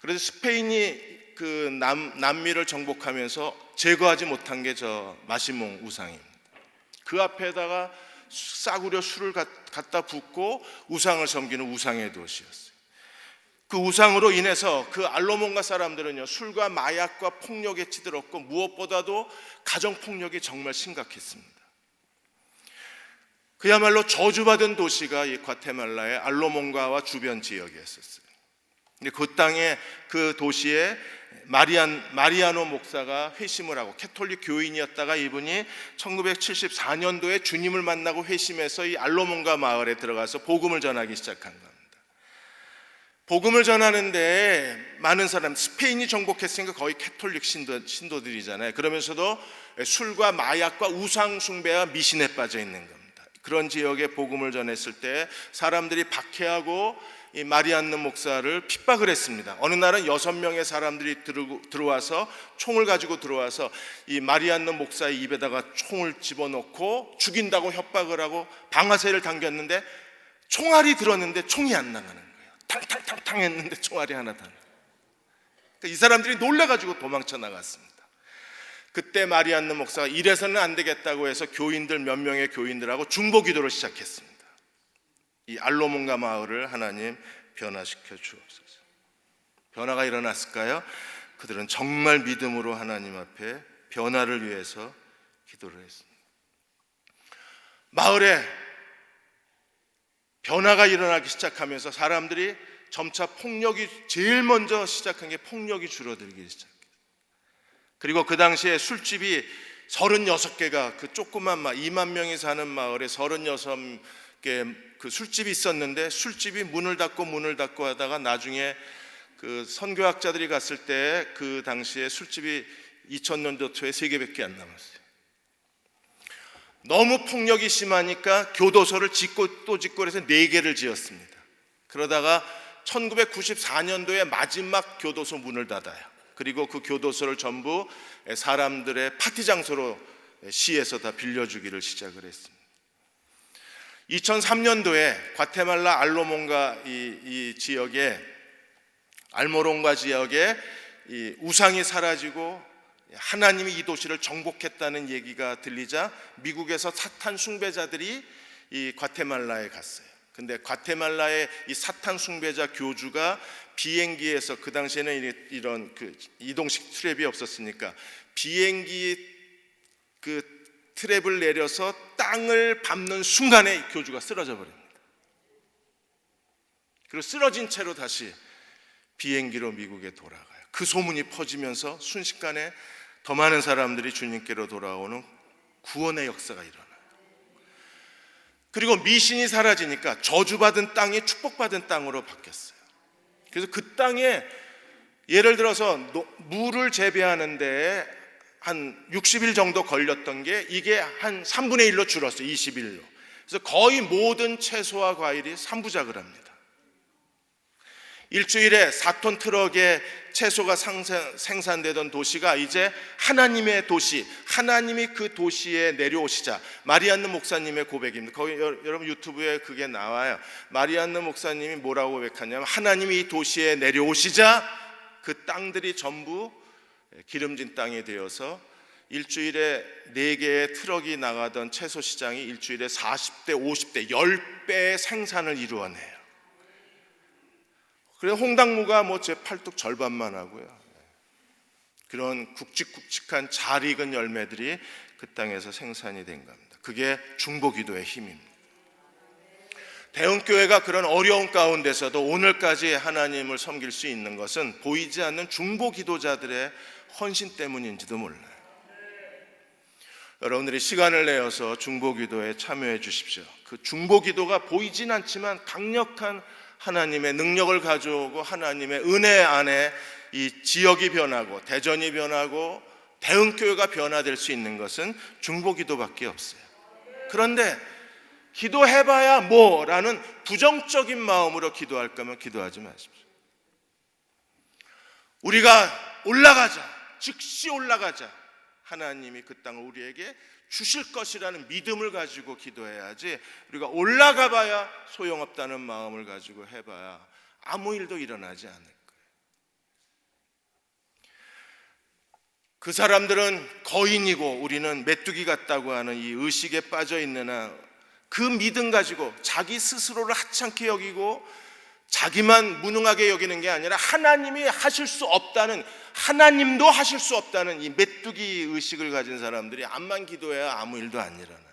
그래서 스페인이 그 남미를 정복하면서 제거하지 못한 게 저 마시몬 우상입니다. 그 앞에다가 싸구려 술을 갖다 붓고 우상을 섬기는 우상의 도시였어요. 그 우상으로 인해서 그 알로몬가 사람들은요, 술과 마약과 폭력에 치들었고 무엇보다도 가정폭력이 정말 심각했습니다. 그야말로 저주받은 도시가 이 과테말라의 알로몬가와 주변 지역이었어요. 근데 그 땅에 그 도시에 마리아노 목사가 회심을 하고, 캐톨릭 교인이었다가 이분이 1974년도에 주님을 만나고 회심해서 이 알로몬가 마을에 들어가서 복음을 전하기 시작한 겁니다. 복음을 전하는데 많은 사람, 스페인이 정복했으니까 거의 캐톨릭 신도들이잖아요. 그러면서도 술과 마약과 우상 숭배와 미신에 빠져 있는 겁니다. 그런 지역에 복음을 전했을 때 사람들이 박해하고 이 마리안느 목사를 핍박을 했습니다. 어느 날은 6명의 사람들이 들어와서 총을 가지고 들어와서 이 마리안느 목사의 입에다가 총을 집어넣고 죽인다고 협박을 하고 방아쇠를 당겼는데 총알이 들었는데 총이 안 나가는 거예요. 탕탕탕탕 했는데 총알이 하나도 안 나가요. 이 사람들이 놀라가지고 도망쳐 나갔습니다. 그때 마리안느 목사가 이래서는 안 되겠다고 해서 교인들 몇 명의 교인들하고 중보 기도를 시작했습니다. 이 알로몬가 마을을 하나님 변화시켜 주옵소서. 변화가 일어났을까요? 그들은 정말 믿음으로 하나님 앞에 변화를 위해서 기도를 했습니다. 마을에 변화가 일어나기 시작하면서 사람들이 점차 폭력이 제일 먼저 시작한 게 폭력이 줄어들기 시작해요. 그리고 그 당시에 술집이 36개가 그 조그만 2만 명이 사는 마을에 36개 그 술집이 있었는데 술집이 문을 닫고 하다가 나중에 그 선교학자들이 갔을 때 그 당시에 술집이 2000년도 초에 3개밖에 안 남았어요. 너무 폭력이 심하니까 교도소를 짓고 또 짓고 해서 4개를 지었습니다. 그러다가 1994년도에 마지막 교도소 문을 닫아요. 그리고 그 교도소를 전부 사람들의 파티 장소로 시에서 다 빌려주기를 시작을 했습니다. 2003년도에 과테말라 알로몬가 이 지역에 알모론가 지역에 이 우상이 사라지고 하나님이 이 도시를 정복했다는 얘기가 들리자 미국에서 사탄 숭배자들이 이 과테말라에 갔어요. 근데 과테말라의 이 사탄 숭배자 교주가 비행기에서 그 당시에는 이런 그 이동식 트랩이 없었으니까 비행기 그 트랩을 내려서 땅을 밟는 순간에 교주가 쓰러져 버립니다. 그리고 쓰러진 채로 다시 비행기로 미국에 돌아가요. 그 소문이 퍼지면서 순식간에 더 많은 사람들이 주님께로 돌아오는 구원의 역사가 일어나요. 그리고 미신이 사라지니까 저주받은 땅이 축복받은 땅으로 바뀌었어요. 그래서 그 땅에 예를 들어서 물을 재배하는데 한 60일 정도 걸렸던 게 이게 한 3분의 1로 줄었어요. 21로. 그래서 거의 모든 채소와 과일이 3부작을 합니다. 일주일에 4톤 트럭의 채소가 생산되던 도시가 이제 하나님의 도시, 하나님이 그 도시에 내려오시자. 마리안느 목사님의 고백입니다. 거기 여러분 유튜브에 그게 나와요. 마리안느 목사님이 뭐라고 고백하냐면 하나님이 이 도시에 내려오시자 그 땅들이 전부 기름진 땅이 되어서 일주일에 4개의 트럭이 나가던 채소 시장이 일주일에 40대, 50대, 10배의 생산을 이루어내요. 그래서 홍당무가 제 팔뚝 절반만 하고요. 그런 굵직굵직한 잘 익은 열매들이 그 땅에서 생산이 된 겁니다. 그게 중보기도의 힘입니다. 대흥교회가 그런 어려운 가운데서도 오늘까지 하나님을 섬길 수 있는 것은 보이지 않는 중보기도자들의 헌신 때문인지도 몰라요. 여러분들이 시간을 내어서 중보기도에 참여해 주십시오. 그 중보기도가 보이진 않지만 강력한 하나님의 능력을 가져오고 하나님의 은혜 안에 이 지역이 변하고 대전이 변하고 대흥교회가 변화될 수 있는 것은 중보기도밖에 없어요. 그런데 기도해봐야 뭐라는 부정적인 마음으로 기도할 거면 기도하지 마십시오. 우리가 올라가자, 즉시 올라가자. 하나님이 그 땅을 우리에게 주실 것이라는 믿음을 가지고 기도해야지 우리가 올라가 봐야 소용없다는 마음을 가지고 해봐야 아무 일도 일어나지 않을 거예요. 그 사람들은 거인이고 우리는 메뚜기 같다고 하는 이 의식에 빠져 있는 한 그 믿음 가지고 자기 스스로를 하찮게 여기고 자기만 무능하게 여기는 게 아니라 하나님이 하실 수 없다는, 하나님도 하실 수 없다는 이 메뚜기 의식을 가진 사람들이 암만 기도해야 아무 일도 안 일어나요.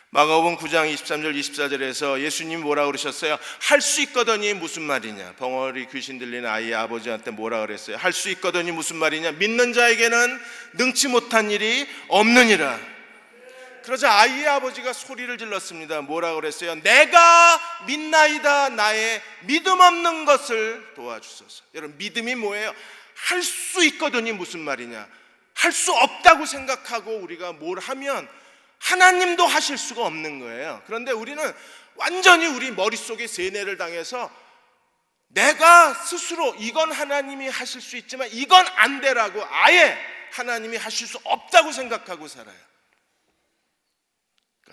마가복음 9장 23절 24절에서 예수님 뭐라고 그러셨어요? 할 수 있거든이 무슨 말이냐? 벙어리 귀신 들린 아이의 아버지한테 뭐라 그랬어요? 할 수 있거든이 무슨 말이냐? 믿는 자에게는 능치 못한 일이 없느니라. 그러자 아이의 아버지가 소리를 질렀습니다. 뭐라고 그랬어요? 내가 믿나이다. 나의 믿음 없는 것을 도와주소서. 여러분, 믿음이 뭐예요? 할 수 있거든이 무슨 말이냐? 할 수 없다고 생각하고 우리가 뭘 하면 하나님도 하실 수가 없는 거예요. 그런데 우리는 완전히 우리 머릿속에 세뇌를 당해서 내가 스스로 이건 하나님이 하실 수 있지만 이건 안 되라고 아예 하나님이 하실 수 없다고 생각하고 살아요.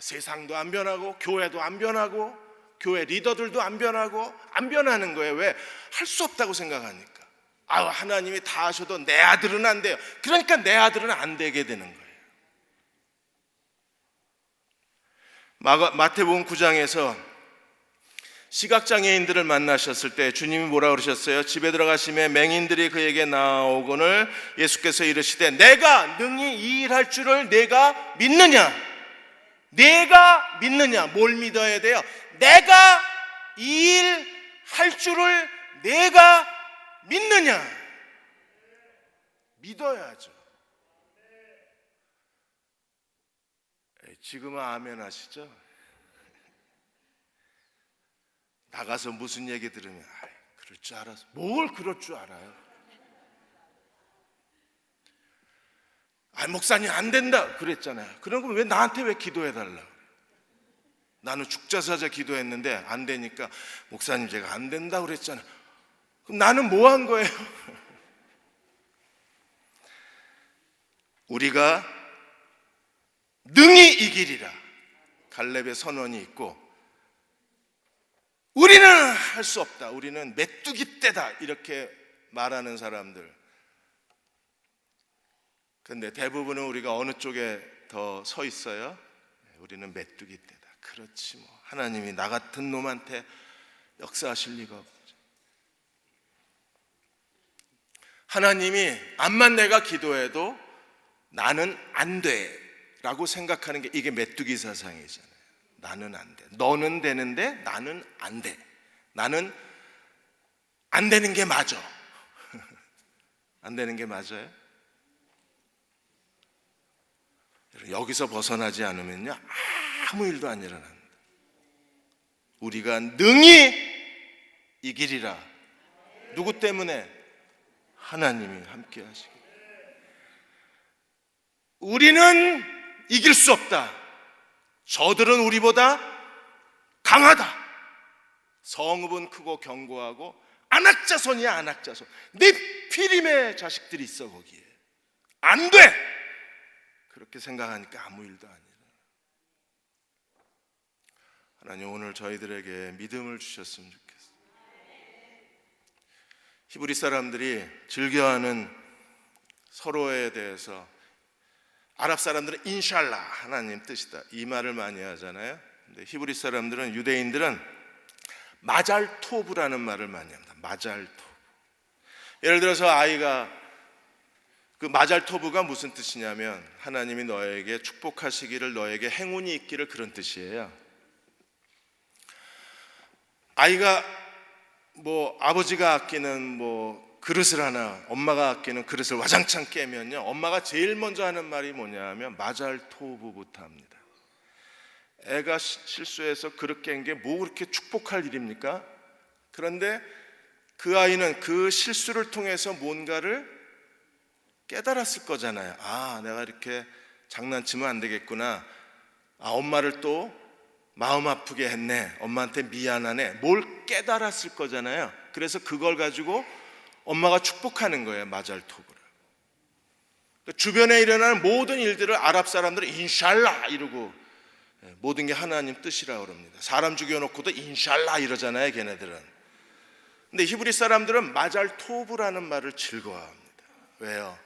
세상도 안 변하고 교회도 안 변하고 교회 리더들도 안 변하고 안 변하는 거예요. 왜? 할 수 없다고 생각하니까. 하나님이 다 하셔도 내 아들은 안 돼요. 그러니까 내 아들은 안 되게 되는 거예요. 마태복음 9장에서 시각장애인들을 만나셨을 때 주님이 뭐라 그러셨어요? 집에 들어가시매 맹인들이 그에게 나오거늘 예수께서 이르시되 내가 능히 이 일할 줄을 내가 믿느냐? 내가 믿느냐? 뭘 믿어야 돼요? 내가 이 일 할 줄을 내가 믿느냐? 믿어야죠. 지금은 아멘 하시죠? 나가서 무슨 얘기 들으면 그럴 줄 알았어. 뭘 그럴 줄 알아요? 목사님 안 된다 그랬잖아요. 그런 거 왜 나한테 왜 기도해달라? 나는 죽자사자 기도했는데 안 되니까 목사님 제가 안 된다 그랬잖아요. 그럼 나는 뭐 한 거예요? 우리가 능히 이기리라 갈렙의 선언이 있고, 우리는 할 수 없다, 우리는 메뚜기 떼다 이렇게 말하는 사람들. 그런데 대부분은 우리가 어느 쪽에 더 서 있어요? 우리는 메뚜기 떼다. 그렇지 뭐 하나님이 나 같은 놈한테 역사하실 리가 없죠. 하나님이 암만 내가 기도해도 나는 안 돼 라고 생각하는 게 이게 메뚜기 사상이잖아요. 나는 안 돼. 너는 되는데 나는 안 돼. 나는 안 되는 게 맞아. 안 되는 게 맞아요? 여기서 벗어나지 않으면요 아무 일도 안 일어납니다. 우리가 능히 이기리라. 누구 때문에? 하나님이 함께 하시고. 우리는 이길 수 없다. 저들은 우리보다 강하다. 성읍은 크고 견고하고 안악자손이야, 안악자손. 네 피림의 자식들이 있어 거기에. 안 돼. 그렇게 생각하니까 아무 일도 아니라. 하나님 오늘 저희들에게 믿음을 주셨으면 좋겠어요. 히브리 사람들이 즐겨하는 서로에 대해서 아랍 사람들은 인샬라 하나님 뜻이다 이 말을 많이 하잖아요. 근데 히브리 사람들은, 유대인들은 마잘토브라는 말을 많이 합니다. 마잘토브. 예를 들어서 아이가, 그 마잘토브가 무슨 뜻이냐면 하나님이 너에게 축복하시기를, 너에게 행운이 있기를, 그런 뜻이에요. 아이가 뭐 아버지가 아끼는 뭐 그릇을 하나, 엄마가 아끼는 그릇을 와장창 깨면요, 엄마가 제일 먼저 하는 말이 뭐냐 하면 마잘토브부터 합니다. 애가 실수해서 그릇 깬 게 뭐 그렇게 축복할 일입니까? 그런데 그 아이는 그 실수를 통해서 뭔가를 깨달았을 거잖아요. 내가 이렇게 장난치면 안 되겠구나. 엄마를 또 마음 아프게 했네. 엄마한테 미안하네. 뭘 깨달았을 거잖아요. 그래서 그걸 가지고 엄마가 축복하는 거예요. 마잘토브를. 주변에 일어나는 모든 일들을 아랍 사람들은 인샬라 이러고, 모든 게 하나님 뜻이라고 그럽니다. 사람 죽여놓고도 인샬라 이러잖아요, 걔네들은. 근데 히브리 사람들은 마잘토브라는 말을 즐거워합니다. 왜요?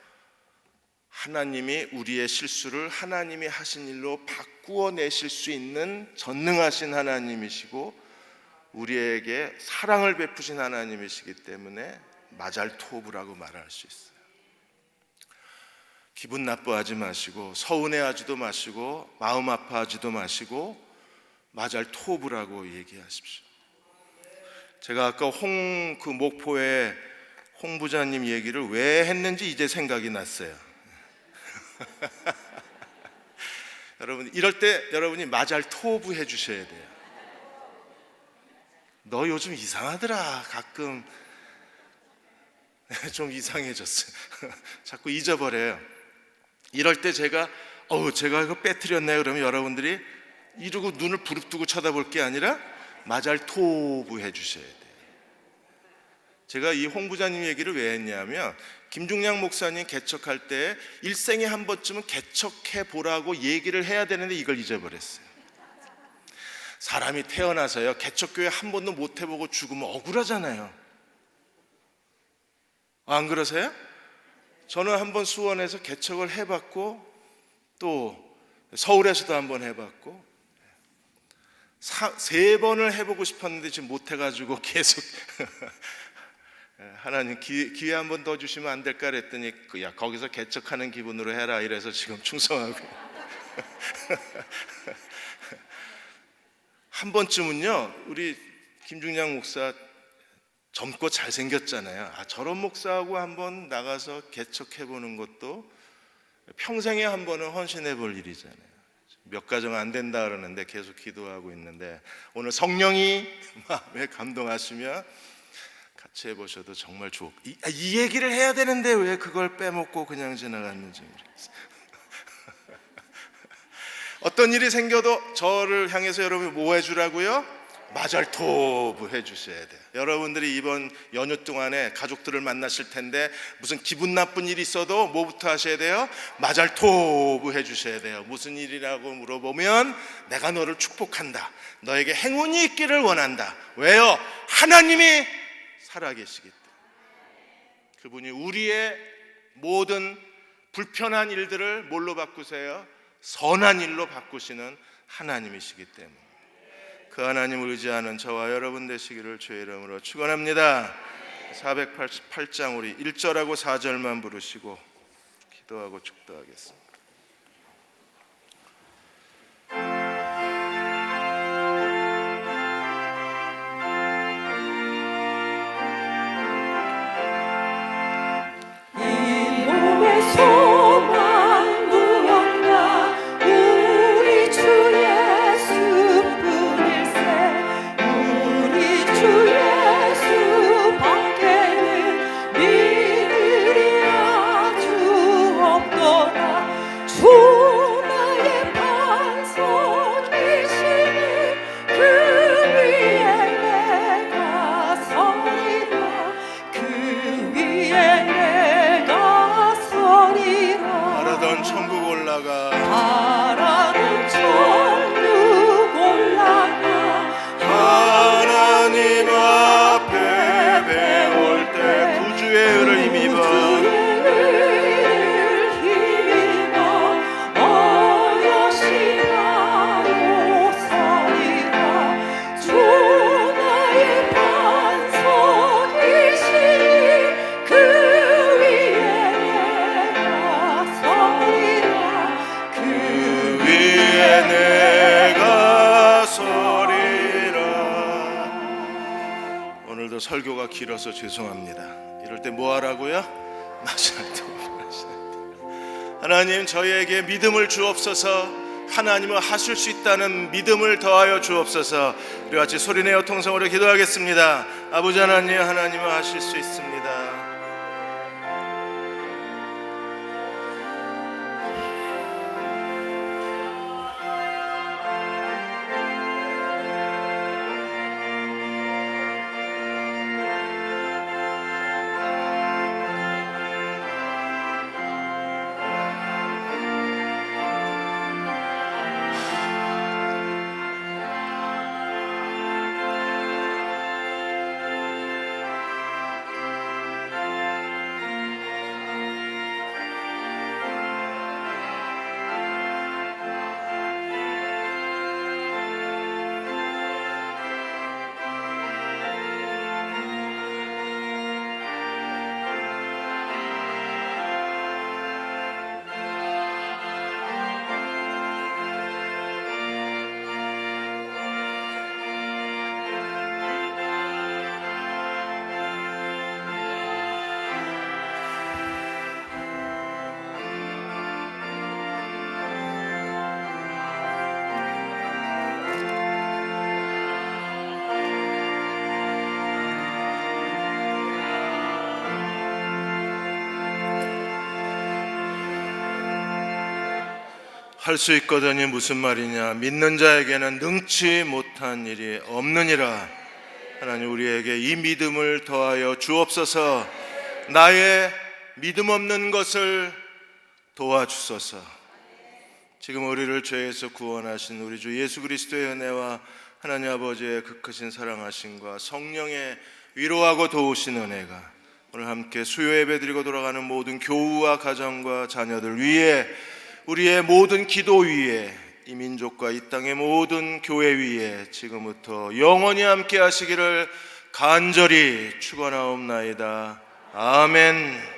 하나님이 우리의 실수를 하나님이 하신 일로 바꾸어 내실 수 있는 전능하신 하나님이시고 우리에게 사랑을 베푸신 하나님이시기 때문에 마잘토브라고 말할 수 있어요. 기분 나빠하지 마시고, 서운해하지도 마시고, 마음 아파하지도 마시고, 마잘토브라고 얘기하십시오. 제가 아까 그 목포에 홍 부장님 얘기를 왜 했는지 이제 생각이 났어요. 여러분, 이럴 때 여러분이 마잘토브 해주셔야 돼요. 너 요즘 이상하더라. 가끔 좀 이상해졌어요. 자꾸 잊어버려요. 이럴 때 제가 이거 빼뜨렸네 그러면 여러분들이 이러고 눈을 부릅뜨고 쳐다볼 게 아니라 마잘토브 해주셔야 돼요. 제가 이 홍 부장님 얘기를 왜 했냐면, 김중량 목사님 개척할 때 일생에 한 번쯤은 개척해 보라고 얘기를 해야 되는데 이걸 잊어버렸어요. 사람이 태어나서요 개척교회 한 번도 못 해보고 죽으면 억울하잖아요. 안 그러세요? 저는 한번 수원에서 개척을 해봤고 또 서울에서도 한번 해봤고 3번을 해보고 싶었는데 지금 못해가지고 계속 하나님 기회 한 번 더 주시면 안 될까 그랬더니 야 거기서 개척하는 기분으로 해라 이래서 지금 충성하고 한 번쯤은요 우리 김중량 목사 젊고 잘생겼잖아요. 저런 목사하고 한번 나가서 개척해보는 것도 평생에 한 번은 헌신해 볼 일이잖아요. 몇 가정 안 된다 그러는데 계속 기도하고 있는데 오늘 성령이 마음에 감동하시면 같이 해보셔도 정말 이 얘기를 해야 되는데 왜 그걸 빼먹고 그냥 지나갔는지 모르겠어요. 어떤 일이 생겨도 저를 향해서 여러분이 뭐 해주라고요? 마잘토브 해주셔야 돼요. 여러분들이 이번 연휴 동안에 가족들을 만나실 텐데 무슨 기분 나쁜 일이 있어도 뭐부터 하셔야 돼요? 마잘토브 해주셔야 돼요. 무슨 일이라고 물어보면 내가 너를 축복한다, 너에게 행운이 있기를 원한다. 왜요? 하나님이 살아계시기 때문에. 그분이 우리의 모든 불편한 일들을 뭘로 바꾸세요? 선한 일로 바꾸시는 하나님이시기 때문에 그 하나님을 의지하는 저와 여러분 되시기를 주의 이름으로 축원합니다. 488장 우리 1절하고 4절만 부르시고 기도하고 축도하겠습니다. 설교가 길어서 죄송합니다. 이럴 때 뭐 하라고요? 하나님 저희에게 믿음을 주옵소서. 하나님은 하실 수 있다는 믿음을 더하여 주옵소서. 우리 같이 소리내어 통성으로 기도하겠습니다. 아버지 하나님, 하나님은 하실 수 있습니다. 할 수 있거든이 무슨 말이냐? 믿는 자에게는 능치 못한 일이 없느니라. 하나님 우리에게 이 믿음을 더하여 주옵소서. 나의 믿음 없는 것을 도와주소서. 지금 우리를 죄에서 구원하신 우리 주 예수 그리스도의 은혜와 하나님 아버지의 그 크신 사랑하심과 성령의 위로하고 도우신 은혜가 오늘 함께 수요 예배드리고 돌아가는 모든 교우와 가정과 자녀들 위에, 우리의 모든 기도 위에, 이 민족과 이 땅의 모든 교회 위에 지금부터 영원히 함께 하시기를 간절히 축원하옵나이다. 아멘.